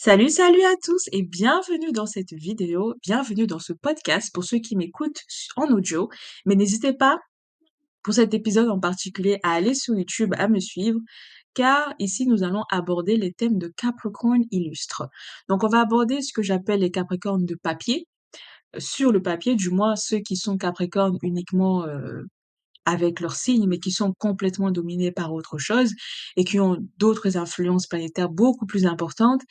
Salut, salut à tous et bienvenue dans cette vidéo, bienvenue dans ce podcast pour ceux qui m'écoutent en audio. Mais n'hésitez pas, pour cet épisode en particulier, à aller sur YouTube, à me suivre, car ici nous allons aborder les thèmes de Capricorne illustre. Donc on va aborder ce que j'appelle les Capricornes de papier, sur le papier, du moins ceux qui sont Capricornes uniquement avec leur signe, mais qui sont complètement dominés par autre chose et qui ont d'autres influences planétaires beaucoup plus importantes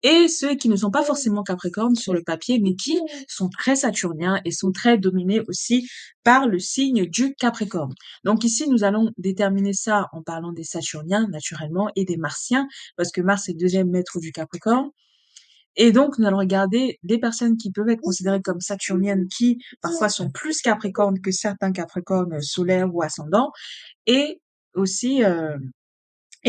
et ceux qui ne sont pas forcément Capricornes sur le papier, mais qui sont très saturniens et sont très dominés aussi par le signe du Capricorne. Donc ici, nous allons déterminer ça en parlant des Saturniens, naturellement, et des Martiens, parce que Mars est le deuxième maître du Capricorne. Et donc, nous allons regarder des personnes qui peuvent être considérées comme saturniennes, qui parfois sont plus Capricornes que certains Capricornes solaires ou ascendants, et aussi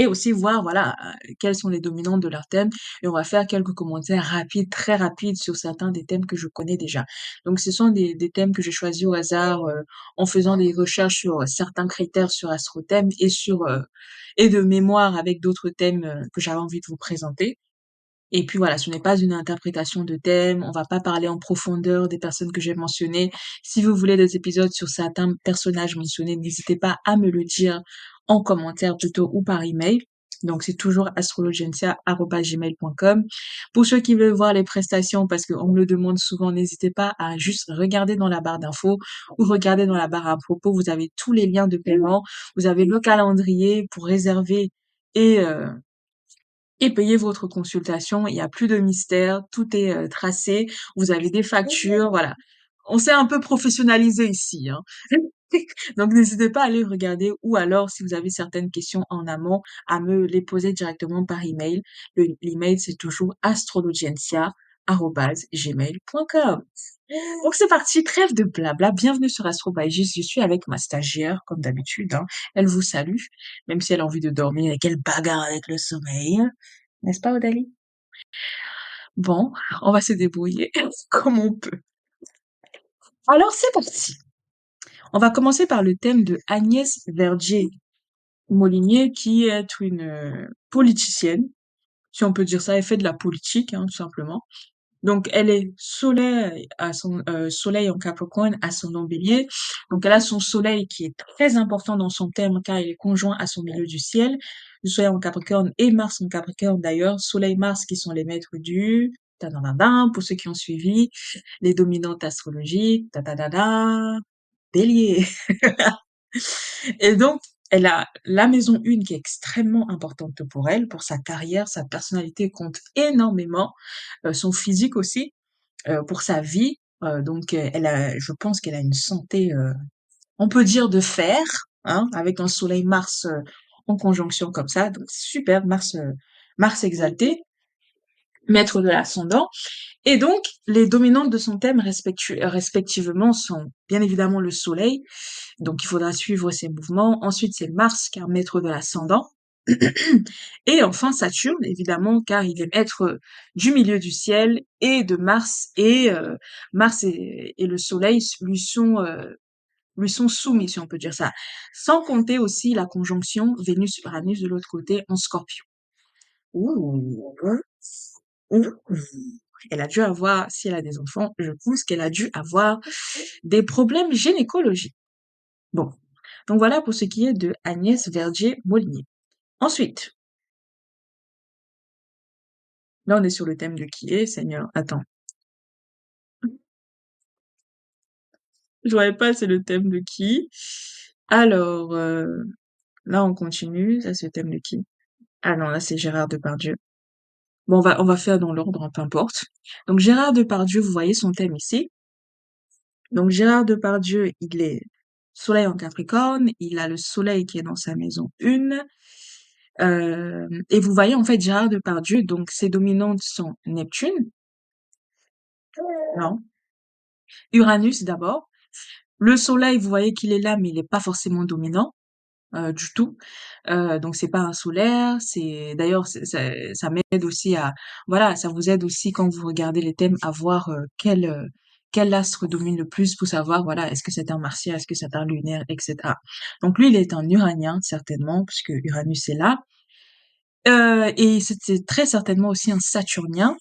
aussi voir, voilà, quels sont les dominantes de leur thème. Et on va faire quelques commentaires rapides, très rapides sur certains des thèmes que je connais déjà. Donc, ce sont des thèmes que j'ai choisis au hasard en faisant des recherches sur certains critères sur AstroThème et et de mémoire avec d'autres thèmes que j'avais envie de vous présenter. Et puis voilà, ce n'est pas une interprétation de thème, on va pas parler en profondeur des personnes que j'ai mentionnées. Si vous voulez des épisodes sur certains personnages mentionnés, n'hésitez pas à me le dire en commentaire plutôt ou par email. Donc c'est toujours astrologencia@gmail.com. Pour ceux qui veulent voir les prestations, parce qu'on me le demande souvent, n'hésitez pas à juste regarder dans la barre d'infos ou regarder dans la barre à propos. Vous avez tous les liens de paiement, vous avez le calendrier pour réserver et euh, et payez votre consultation. Il y a plus de mystère, tout est tracé. Vous avez des factures, voilà. On s'est un peu professionnalisé ici, hein. Donc n'hésitez pas à aller regarder ou alors si vous avez certaines questions en amont à me les poser directement par email. L'email c'est toujours astrologencia@gmail.com. Donc c'est parti, trêve de blabla. Bienvenue sur Astro by Gis. Je suis avec ma stagiaire comme d'habitude, hein. Elle vous salue, même si elle a envie de dormir et qu'elle bagarre avec le sommeil. N'est-ce pas, Odalie? Bon, on va se débrouiller comme on peut. Alors, c'est parti. On va commencer par le thème de Agnès Verdier-Molinier, qui est une politicienne, si on peut dire ça. Elle fait de la politique, hein, tout simplement. Donc, elle est soleil en Capricorne, ascendant Bélier. Donc, elle a son soleil qui est très important dans son thème, car il est conjoint à son milieu du ciel. Le soleil en Capricorne et Mars en Capricorne d'ailleurs. Soleil-Mars qui sont les maîtres du tadadada, pour ceux qui ont suivi les dominantes astrologiques, tadadada, Bélier. Et donc, elle a la maison 1 qui est extrêmement importante pour elle, pour sa carrière, sa personnalité compte énormément, son physique aussi, pour sa vie. Donc, je pense qu'elle a une santé, on peut dire de fer, hein, avec un Soleil Mars en conjonction comme ça. Donc, super, Mars exalté, maître de l'ascendant. Et donc, les dominantes de son thème respectivement sont bien évidemment le Soleil, donc il faudra suivre ses mouvements. Ensuite, c'est Mars, qui est un maître de l'ascendant. Et enfin, Saturne, évidemment, car il est maître du milieu du ciel et de Mars. Et Mars et le Soleil lui sont soumis, si on peut dire ça. Sans compter aussi la conjonction Vénus-Uranus de l'autre côté en Scorpion. Ouh, ouh. Elle a dû avoir, si elle a des enfants, je pense qu'elle a dû avoir des problèmes gynécologiques. Bon. Donc voilà pour ce qui est de Agnès Verdier-Molinier. Ensuite, là on est sur le thème de qui est, Seigneur. Attends. Je voyais pas, c'est le thème de qui. Alors, là on continue. Ça c'est le thème de qui? Ah non, là c'est Gérard Depardieu. Bon, on va faire dans l'ordre, hein, peu importe. Donc Gérard Depardieu, vous voyez son thème ici. Donc Gérard Depardieu, il est Soleil en Capricorne, il a le Soleil qui est dans sa maison 1. Et vous voyez en fait Gérard Depardieu, donc ses dominantes sont Neptune, non, Uranus d'abord. Le Soleil, vous voyez qu'il est là, mais il n'est pas forcément dominant du tout. Donc c'est pas un solaire. C'est d'ailleurs ça m'aide aussi à voilà, ça vous aide aussi quand vous regardez les thèmes à voir quel astre domine le plus pour savoir voilà est-ce que c'est un martien, est-ce que c'est un lunaire, etc. Donc lui il est un uranien certainement puisque Uranus est là. Et c'est très certainement aussi un Saturnien,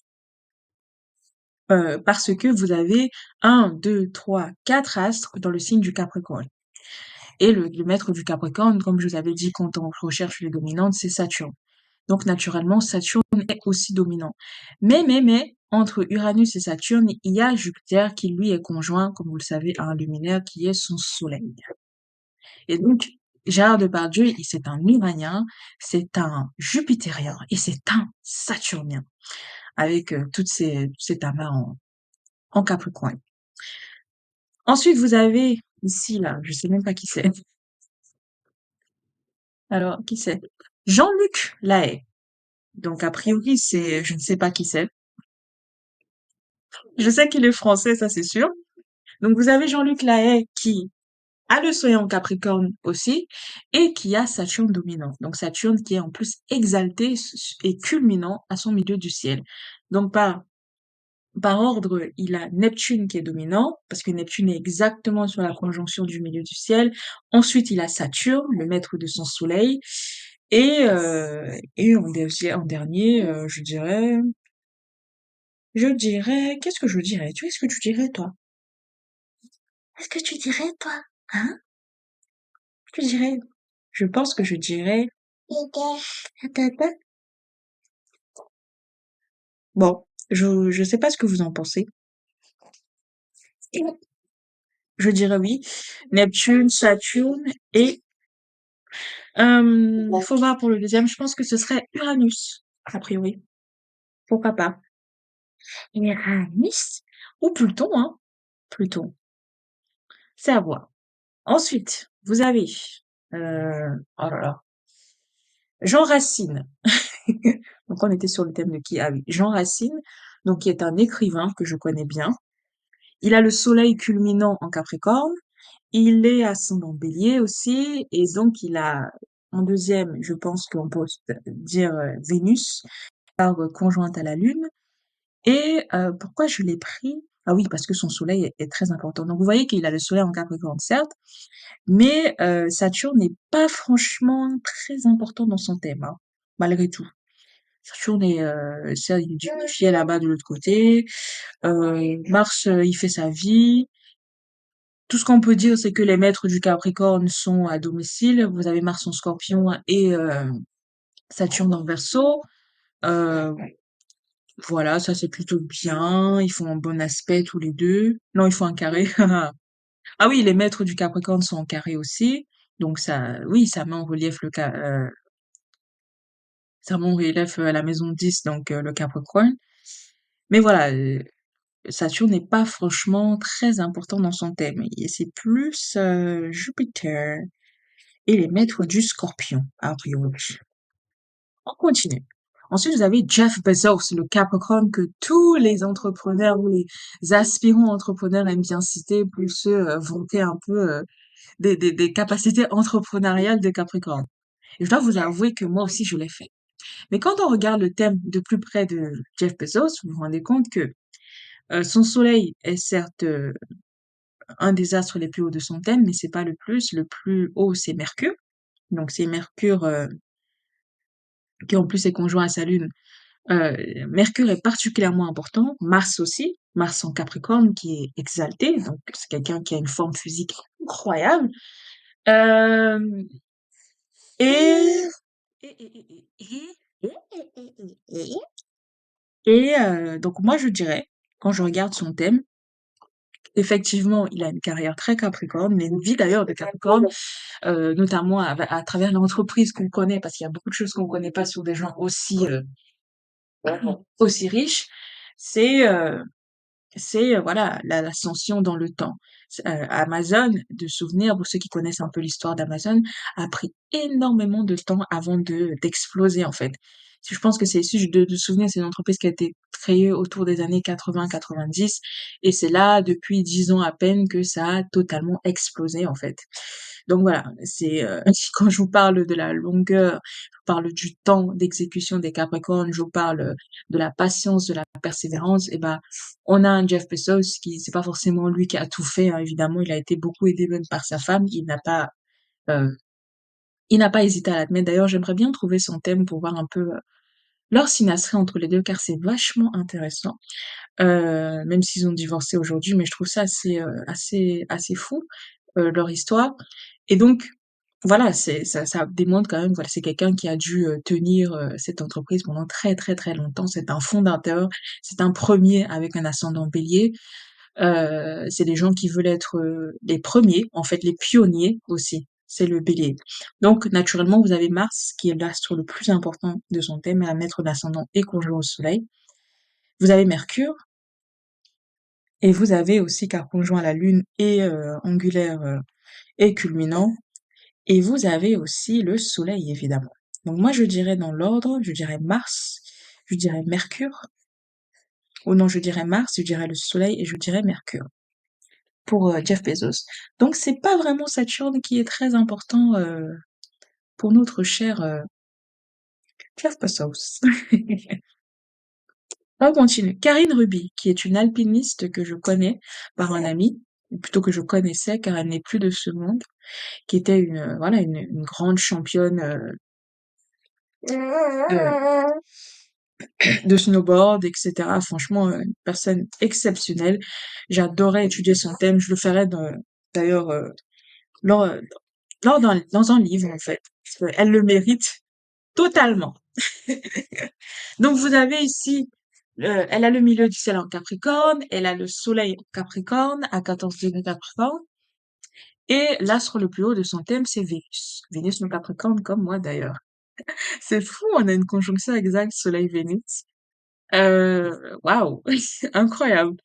parce que vous avez un, 2, 3, 4 astres dans le signe du Capricorne. Et le maître du Capricorne, comme je vous avais dit quand on recherche les dominantes, c'est Saturne. Donc naturellement, Saturne est aussi dominant. Mais, entre Uranus et Saturne, il y a Jupiter qui lui est conjoint, comme vous le savez, à un luminaire qui est son soleil. Et donc, Gérard Depardieu, c'est un Uranien, c'est un Jupitérien et c'est un Saturnien, avec ces tamas en Capricorne. Ensuite, vous avez ici, là, je sais même pas qui c'est. Alors, qui c'est? Jean-Luc Lahaye. Donc, a priori, je ne sais pas qui c'est. Je sais qu'il est français, ça c'est sûr. Donc, vous avez Jean-Luc Lahaye qui a le soleil en Capricorne aussi et qui a Saturne dominant. Donc, Saturne qui est en plus exalté et culminant à son milieu du ciel. Donc, par ordre, il a Neptune qui est dominant, parce que Neptune est exactement sur la conjonction du milieu du ciel. Ensuite, il a Saturne, le maître de son soleil. Et en dernier, qu'est-ce que je dirais? Tu ce que tu dirais, toi? Qu'est-ce que tu dirais, toi? Hein? Tu dirais? Je pense que je dirais, bon, je sais pas ce que vous en pensez. Je dirais oui. Neptune, Saturne et, il faut voir pour le deuxième, je pense que ce serait Uranus, a priori. Pourquoi pas? Uranus? Ou Pluton, hein? Pluton. C'est à voir. Ensuite, vous avez, oh là là, Jean Racine. Donc on était sur le thème de qui? Ah oui, Jean Racine, donc qui est un écrivain que je connais bien. Il a le soleil culminant en Capricorne, il est ascendant Bélier aussi, et donc il a en deuxième, je pense qu'on peut dire Vénus, par conjointe à la Lune. Et pourquoi je l'ai pris? Ah oui, parce que son soleil est très important. Donc vous voyez qu'il a le soleil en Capricorne, certes, mais Saturne n'est pas franchement très important dans son thème, hein, malgré tout. Saturne est, ça, il est dignifié là-bas de l'autre côté. Mars, il fait sa vie. Tout ce qu'on peut dire, c'est que les maîtres du Capricorne sont à domicile. Vous avez Mars en Scorpion et Saturne en Verseau. Euh, voilà, ça c'est plutôt bien. Ils font un bon aspect tous les deux. Non, ils font un carré. Ah oui, les maîtres du Capricorne sont en carré aussi. Donc ça, oui, ça met en relief ça met en relief la maison 10, donc le Capricorne. Mais voilà, Saturne n'est pas franchement très important dans son thème. Et c'est plus Jupiter et les maîtres du Scorpion, a priori. On continue. Ensuite, vous avez Jeff Bezos, le Capricorne que tous les entrepreneurs ou les aspirants entrepreneurs aiment bien citer pour se vanter un peu des capacités entrepreneuriales de Capricorne. Et je dois vous avouer que moi aussi, je l'ai fait. Mais quand on regarde le thème de plus près de Jeff Bezos, vous vous rendez compte que son soleil est certes un des astres les plus hauts de son thème, mais c'est pas le plus. Le plus haut, c'est Mercure. Donc c'est Mercure qui en plus est conjoint à sa lune. Mercure est particulièrement important, Mars aussi, Mars en Capricorne qui est exalté, donc c'est quelqu'un qui a une forme physique incroyable. Euh, et, donc moi je dirais, quand je regarde son thème, effectivement, il a une carrière très Capricorne, mais une vie d'ailleurs de Capricorne, notamment à travers l'entreprise qu'on connaît, parce qu'il y a beaucoup de choses qu'on connaît pas sur des gens aussi riches. C'est voilà l'ascension dans le temps. Amazon, de souvenir pour ceux qui connaissent un peu l'histoire d'Amazon, a pris énormément de temps avant de d'exploser en fait. Je pense que c'est issu de souvenir, c'est une entreprise qui a été créée autour des années 80-90 et c'est là depuis 10 ans à peine que ça a totalement explosé en fait. Donc voilà, c'est quand je vous parle de la longueur, je vous parle du temps d'exécution des Capricornes, je vous parle de la patience, de la persévérance, et ben on a un Jeff Bezos qui, c'est pas forcément lui qui a tout fait, hein, évidemment, il a été beaucoup aidé même par sa femme, il n'a pas, euh, Il n'a pas hésité à l'admettre. D'ailleurs, j'aimerais bien trouver son thème pour voir un peu leur synastrie entre les deux, car c'est vachement intéressant. Même s'ils ont divorcé aujourd'hui, mais je trouve ça assez fou, leur histoire. Et donc, voilà, ça démontre quand même, voilà, c'est quelqu'un qui a dû tenir cette entreprise pendant très très très longtemps. C'est un fondateur, c'est un premier avec un ascendant bélier. C'est des gens qui veulent être les premiers, en fait, les pionniers aussi. C'est le bélier. Donc, naturellement, vous avez Mars, qui est l'astre le plus important de son thème, à mettre l'ascendant et conjoint au Soleil. Vous avez Mercure, et vous avez aussi car conjoint à la Lune et angulaire et culminant. Et vous avez aussi le Soleil, évidemment. Donc moi, je dirais dans l'ordre, je dirais Mars, je dirais Mercure, ou non, je dirais Mars, je dirais le Soleil et je dirais Mercure pour Jeff Bezos. Donc c'est pas vraiment Saturne qui est très important pour notre cher Jeff Bezos. On continue. Karine Ruby, qui est une alpiniste que je connais par un ami, ou plutôt que je connaissais car elle n'est plus de ce monde, qui était voilà, une grande championne de snowboard, etc. Franchement, une personne exceptionnelle. J'adorais étudier son thème. Je le ferais d'ailleurs lors, dans un livre, en fait. Parce qu'elle le mérite totalement. Donc, vous avez ici, elle a le milieu du ciel en Capricorne, elle a le soleil en Capricorne, à 14 degrés Capricorne, et l'astre le plus haut de son thème, c'est Vénus. Vénus en Capricorne, comme moi d'ailleurs. C'est fou, on a une conjonction exacte soleil-Vénus. Waouh, incroyable.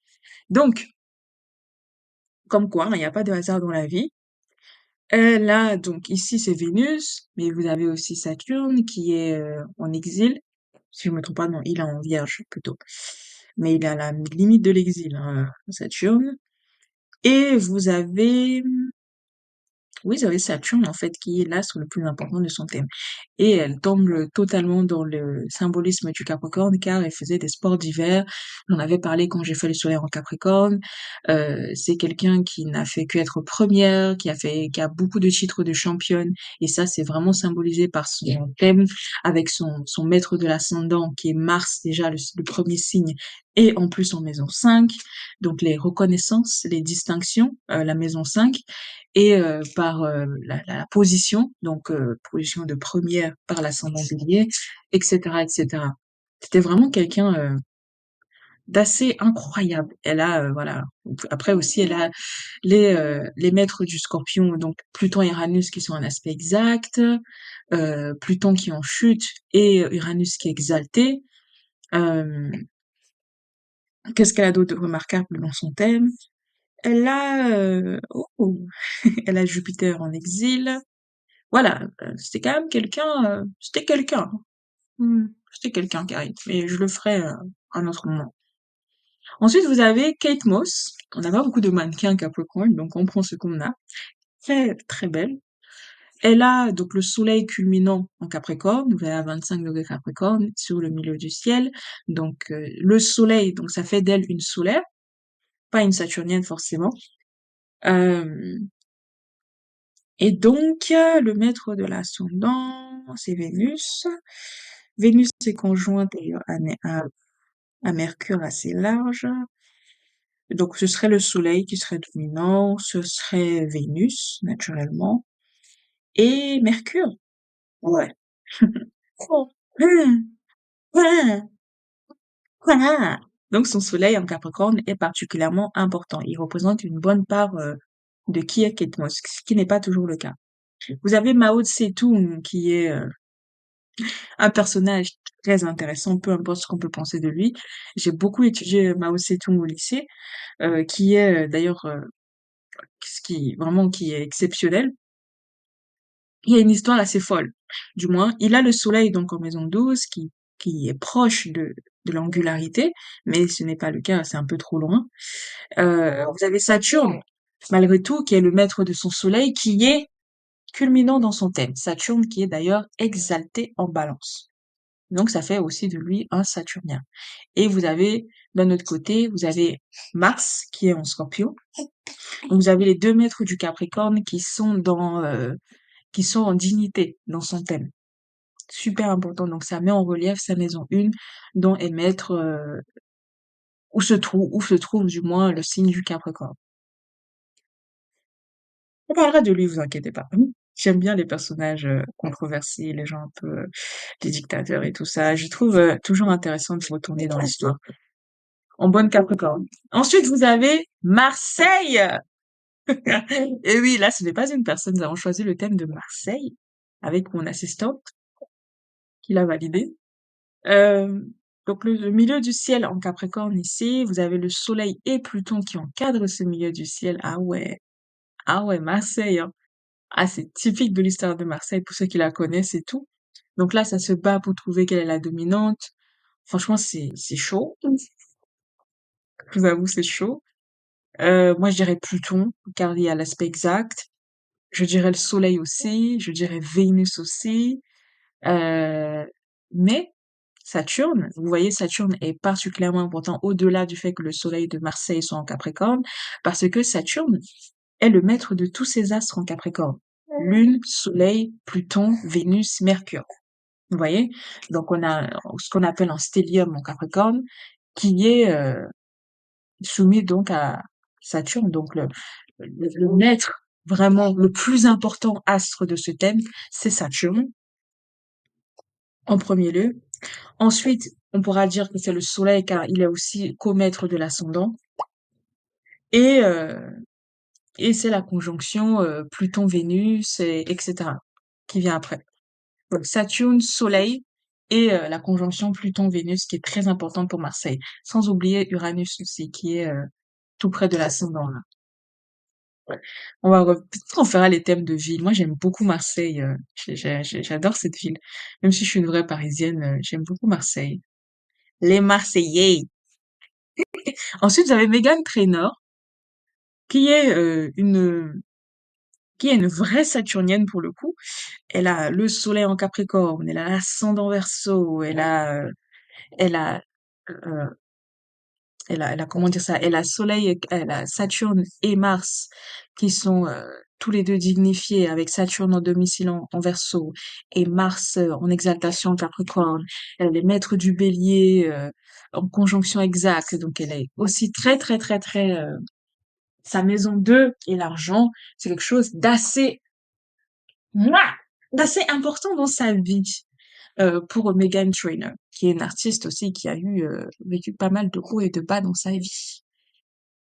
Donc, comme quoi, il n'y a pas de hasard dans la vie. Là, donc ici c'est Vénus, mais vous avez aussi Saturne qui est en exil. Si je me trompe pas, non, il est en Vierge plutôt. Mais il est à la limite de l'exil, hein, Saturne. Et vous avez Saturne en fait qui est l'astre le plus important de son thème. Et elle tombe totalement dans le symbolisme du Capricorne car elle faisait des sports d'hiver. J'en avais parlé quand j'ai fait le solaire en Capricorne. C'est quelqu'un qui n'a fait que être première, qui a beaucoup de titres de championne. Et ça, c'est vraiment symbolisé par son thème avec son maître de l'ascendant qui est Mars déjà le premier signe et en plus en maison 5. Donc les reconnaissances, les distinctions, la maison 5 et par la position, donc position de première par l'ascendant bélier, etc., etc. C'était vraiment quelqu'un d'assez incroyable. Elle a, voilà. Après aussi, elle a les maîtres du Scorpion, donc Pluton et Uranus qui sont un aspect exact, Pluton qui est en chute et Uranus qui est exalté. Euh, Qu'est-ce qu'elle a d'autre de remarquable dans son thème? Elle a, elle a Jupiter en exil. Voilà, c'était quand même quelqu'un, c'était quelqu'un. C'était quelqu'un qui arrive. Mais je le ferai un autre moment. Ensuite, vous avez Kate Moss. On n'a pas beaucoup de mannequins Capricorn, donc on prend ce qu'on a. Très, très belle. Elle a donc le soleil culminant en Capricorne, vous avez à 25 degrés Capricorne, sur le milieu du ciel. Donc, le soleil, donc ça fait d'elle une solaire, pas une saturnienne forcément. Euh, et donc, le maître de l'ascendant, c'est Vénus. Vénus est conjointe d'ailleurs à Mercure assez large. Donc, ce serait le Soleil qui serait dominant, ce serait Vénus, naturellement, et Mercure. Ouais. Donc, son Soleil en Capricorne est particulièrement important. Il représente une bonne part de qui est Kate Moss, ce qui n'est pas toujours le cas. Vous avez Mao Tse-tung, qui est un personnage très intéressant, peu importe ce qu'on peut penser de lui. J'ai beaucoup étudié Mao Tse-tung au lycée, qui est d'ailleurs qui est exceptionnel. Il y a une histoire assez folle. Du moins, il a le soleil donc en maison 12 qui est proche de l'angularité, mais ce n'est pas le cas, c'est un peu trop loin. Vous avez Saturne, malgré tout, qui est le maître de son soleil, qui est culminant dans son thème. Saturne qui est d'ailleurs exalté en balance. Donc ça fait aussi de lui un Saturnien. Et vous avez, d'un autre côté, vous avez Mars qui est en Scorpion. Donc, vous avez les deux maîtres du Capricorne qui sont qui sont en dignité dans son thème. Super important. Donc, ça met en relief sa maison 1, dont est maître, où se trouve du moins le signe du Capricorne. On parlera de lui, vous inquiétez pas. J'aime bien les personnages controversés, les gens un peu, les dictateurs et tout ça. Je trouve toujours intéressant de retourner dans l'histoire. En bonne Capricorne. Ensuite, vous avez Marseille. Et oui, là, ce n'est pas une personne. Nous avons choisi le thème de Marseille avec mon assistante qui l'a validé. Euh, donc, le milieu du ciel en Capricorne ici, vous avez le Soleil et Pluton qui encadrent ce milieu du ciel. Ah ouais, Marseille, hein. Ah, c'est typique de l'histoire de Marseille pour ceux qui la connaissent et tout. Donc là, ça se bat pour trouver quelle est la dominante. Franchement, c'est chaud. Je vous avoue, c'est chaud. Moi, je dirais Pluton, car il y a l'aspect exact. Je dirais le Soleil aussi. Je dirais Vénus aussi. Euh, mais Saturne, vous voyez, Saturne est particulièrement important au-delà du fait que le Soleil de Marseille soit en Capricorne, parce que Saturne est le maître de tous ces astres en Capricorne. Lune, Soleil, Pluton, Vénus, Mercure. Vous voyez? Donc on a ce qu'on appelle un stellium en Capricorne, qui est soumis donc à Saturne, donc le maître vraiment le plus important astre de ce thème, c'est Saturne en premier lieu. Ensuite, on pourra dire que c'est le Soleil car il est aussi co-maître de l'ascendant et c'est la conjonction Pluton-Vénus etc. qui vient après. Donc Saturne, Soleil et la conjonction Pluton-Vénus qui est très importante pour Marseille. Sans oublier Uranus aussi qui est tout près de l'ascendant là. Ouais. Peut-être qu'on fera les thèmes de ville. Moi j'aime beaucoup Marseille. J'adore cette ville. Même si je suis une vraie Parisienne, j'aime beaucoup Marseille. Les Marseillais. Ensuite vous avez Meghan Trainor qui est une vraie Saturnienne pour le coup. Elle a le Soleil en Capricorne, elle a l'ascendant Verseau, elle a euh, elle a comment dire ça? Elle a Soleil, elle a Saturne et Mars qui sont tous les deux dignifiés avec Saturne en domicile en Verseau et Mars en exaltation en Capricorne. Elle a les maîtres du Bélier en conjonction exacte, donc elle est aussi très très très très sa maison 2 et l'argent, c'est quelque chose mouah, d'assez important dans sa vie pour Meghan Trainor, qui est une artiste aussi qui a vécu pas mal de hauts et de bas dans sa vie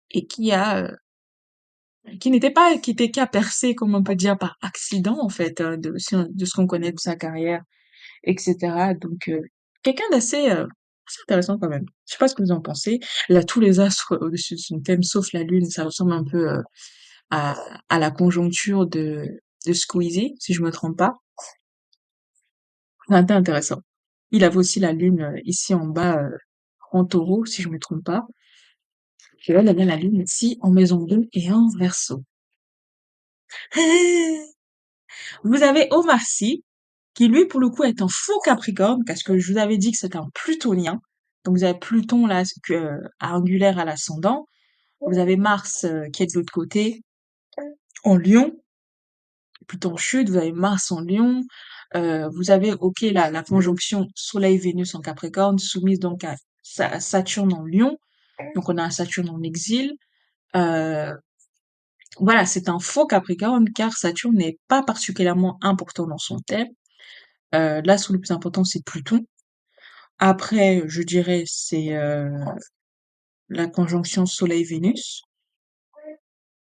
et qui était qu'à percer, comme on peut dire, par accident, en fait, de ce qu'on connaît de sa carrière, etc. Donc, quelqu'un assez intéressant quand même. Je sais pas ce que vous en pensez. Là, tous les astres au-dessus de son thème, sauf la Lune, ça ressemble un peu à, à la conjoncture de Squeezie, si je me trompe pas. C'est un peu intéressant. Il avait aussi la Lune ici en bas, en Taureau, si je me trompe pas. Et là, il a bien la Lune ici en maison 2 et en Verseau. Vous avez Omar Sy, qui lui, pour le coup, est un faux Capricorne, parce que je vous avais dit que c'était un plutonien. Donc, vous avez Pluton, là, angulaire à l'ascendant. Vous avez Mars, qui est de l'autre côté, en Lion. Pluton chute, vous avez Mars en Lion. Vous avez, ok, la conjonction Soleil-Vénus en Capricorne, soumise donc à Saturne en Lion. Donc, on a un Saturne en exil. Euh, voilà, c'est un faux Capricorne, car Saturne n'est pas particulièrement important dans son thème. L'astre le plus important, c'est Pluton. Après, je dirais, c'est la conjonction Soleil-Vénus.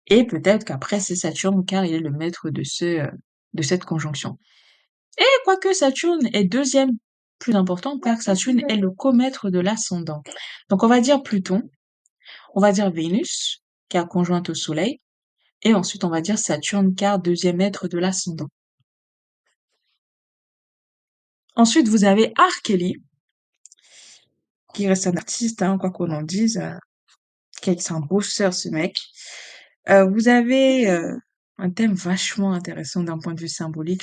Et peut-être qu'après, c'est Saturne, car il est le maître de cette conjonction. Et quoique Saturne est deuxième plus important, car Saturne est le comètre de l'ascendant. Donc, on va dire Pluton, on va dire Vénus, car conjointe au Soleil, et ensuite, on va dire Saturne, car deuxième maître de l'ascendant. Ensuite, vous avez R. Kelly, qui reste un artiste, hein, quoi qu'on en dise. C'est un bosseur, ce mec. Vous avez un thème vachement intéressant d'un point de vue symbolique.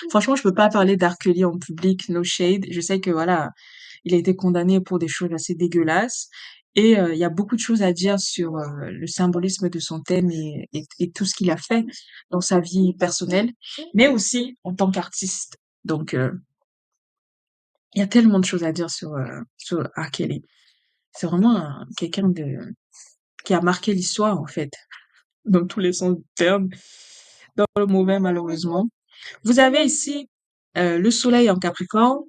Franchement, je peux pas parler d'R. Kelly en public, no shade. Je sais que voilà, il a été condamné pour des choses assez dégueulasses Et il y a beaucoup de choses à dire sur le symbolisme de son thème et tout ce qu'il a fait dans sa vie personnelle, mais aussi en tant qu'artiste. Donc, il y a tellement de choses à dire sur R. Kelly. C'est vraiment quelqu'un qui a marqué l'histoire, en fait, dans tous les sens du terme, dans le mauvais, malheureusement. Vous avez ici le soleil en Capricorne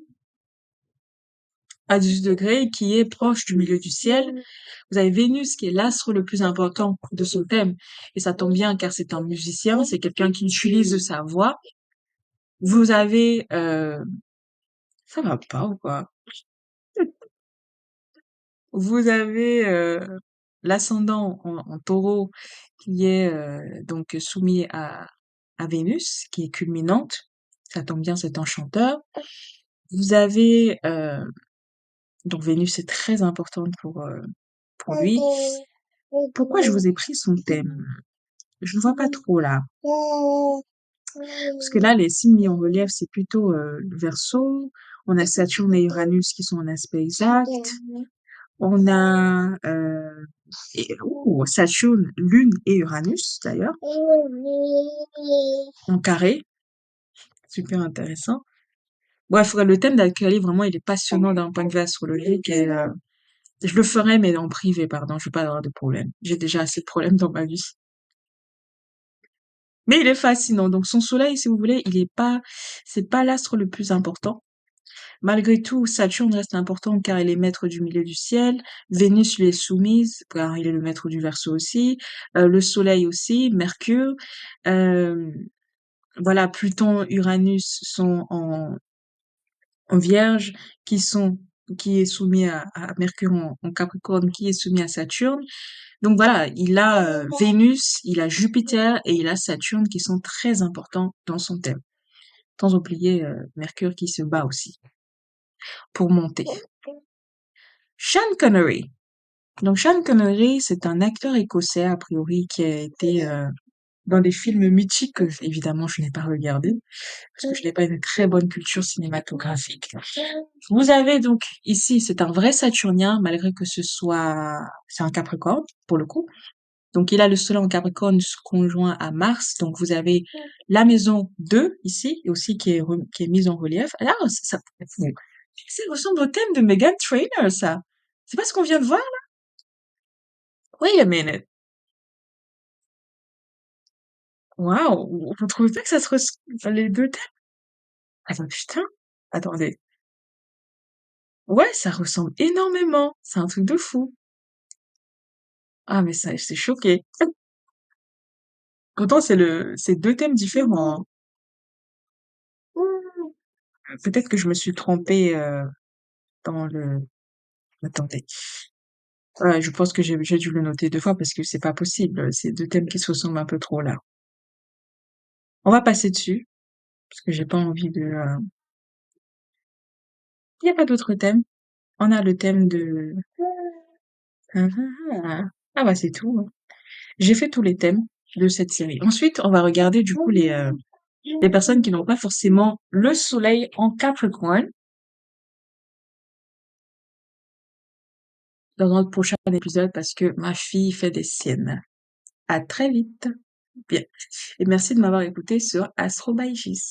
à 18 degrés qui est proche du milieu du ciel. Vous avez Vénus qui est l'astre le plus important de son thème. Et ça tombe bien car c'est un musicien, c'est quelqu'un qui utilise sa voix. Vous avez... ça va pas ou quoi? Vous avez l'ascendant en taureau qui est donc soumis à Vénus, qui est culminante. Ça tombe bien, c'est un chanteur. Vous avez... donc Vénus est très importante pour lui. Pourquoi je vous ai pris son thème? Je ne vois pas trop là. Parce que là, les signes mis en relief, c'est plutôt le Verseau. On a Saturne et Uranus qui sont en aspect exact. On a Saturne, Lune et Uranus d'ailleurs en carré. Super intéressant. Bref, le thème d'Al-Khali, vraiment, il est passionnant d'un point de vue astrologique et je le ferai, mais en privé, pardon. Je veux pas avoir de problème. J'ai déjà assez de problèmes dans ma vie. Mais il est fascinant. Donc, son soleil, si vous voulez, c'est pas l'astre le plus important. Malgré tout, Saturne reste important car il est maître du milieu du ciel. Vénus lui est soumise car il est le maître du Verseau aussi. Le soleil aussi, Mercure. Euh, voilà, Pluton, Uranus sont en Vierge, qui est soumis à Mercure en Capricorne, qui est soumis à Saturne. Donc voilà, il a Vénus, il a Jupiter et il a Saturne qui sont très importants dans son thème. Sans oublier Mercure qui se bat aussi pour monter. Sean Connery. Donc Sean Connery, c'est un acteur écossais a priori qui a été dans des films mythiques que évidemment je n'ai pas regardé parce que je n'ai pas une très bonne culture cinématographique. Vous avez donc ici, c'est un vrai Saturnien malgré que c'est un Capricorne pour le coup. Donc il a le Soleil en Capricorne conjoint à Mars. Donc vous avez la maison 2 ici et aussi qui est mise en relief. Alors ça ressemble au thème de Meghan Trainor, ça. C'est pas ce qu'on vient de voir? Wait a minute. Waouh! Vous trouvez pas que ça se ressemble, les deux thèmes? Attends, putain. Attendez. Ouais, ça ressemble énormément. C'est un truc de fou. Ah, mais ça, c'est choqué. Pourtant, c'est deux thèmes différents, hein. Peut-être que je me suis trompée, dans le, attendez. Ouais, je pense que j'ai dû le noter deux fois parce que c'est pas possible. C'est deux thèmes qui se ressemblent un peu trop là. On va passer dessus parce que j'ai pas envie de, il y a pas d'autres thèmes. On a le thème de, ah, ah, ah. Ah bah, c'est tout, hein. J'ai fait tous les thèmes de cette série. Ensuite, on va regarder du coup les personnes qui n'ont pas forcément le soleil en Capricorne dans notre prochain épisode parce que ma fille fait des siennes. À très vite. Bien. Et merci de m'avoir écouté sur Astro by Gis.